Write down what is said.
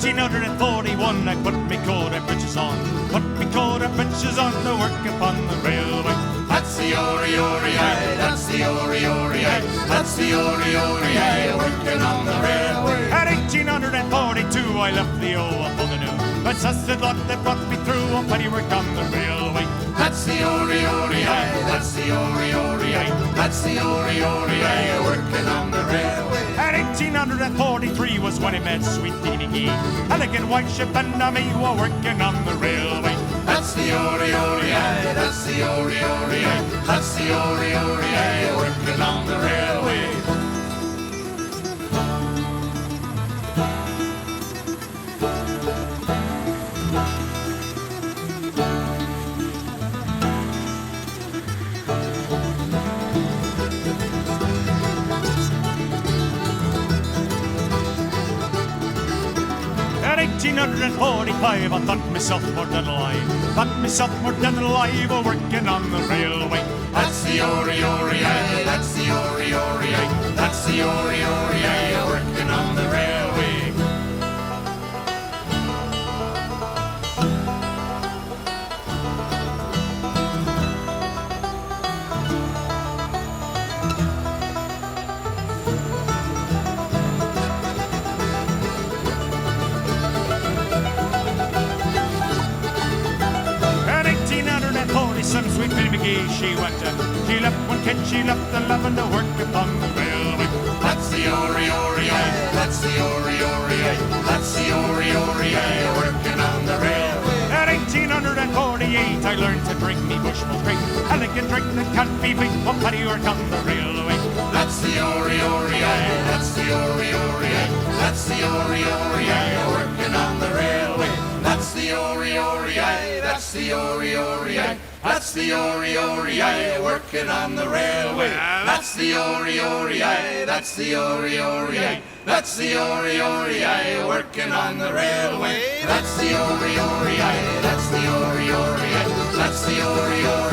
1841 I put me coat and breeches on. Put me coat and breeches on to work upon the railway. That's the ori-ori-I, that's the ori-ori-I, that's the ori-ori-I, working on the railway. At 1842 I left the up on the new. But that's the lot that brought me through on pennywork on the railway. That's the ori-ori-I, that's the ori-ori-I, that's the ori-ori-I, working on the railway. At 1843 was when I met sweet Deanie Gee. Elegant white ship and me were working on the railway. That's the ori-ori-I, that's the ori-ori-I, that's the ori-ori-I, working on the railway. At 1845 I thought myself more dead alive. Thought myself more dead alive while working on the railway. That's the ori-ori-I, that's the ori-ori-I, that's the ori-ori-I, working on the railway. Some sweet Minnie McGee, she went she left one kid, she left 11 to work upon the railway. That's the ori-ori-I, that's the ori-ori-I, that's the ori-ori-I, working on the railway. At 1848 I learned to drink me Bushmill drink, elegant drink that can't be beat on pennywork on the railway. That's the ori-ori-I, that's the ori-ori-I, that's the ori-ori-I, working on the railway. That's the ori-ori-I, that's the ori-ori-I, that's the ori-ori-I, working on the railway. That's the ori-ori-I, that's the ori-ori-I, that's the ori-ori-I, working on the railway. That's the ori-ori-I, that's the ori-ori-I, that's the ori-ori-I.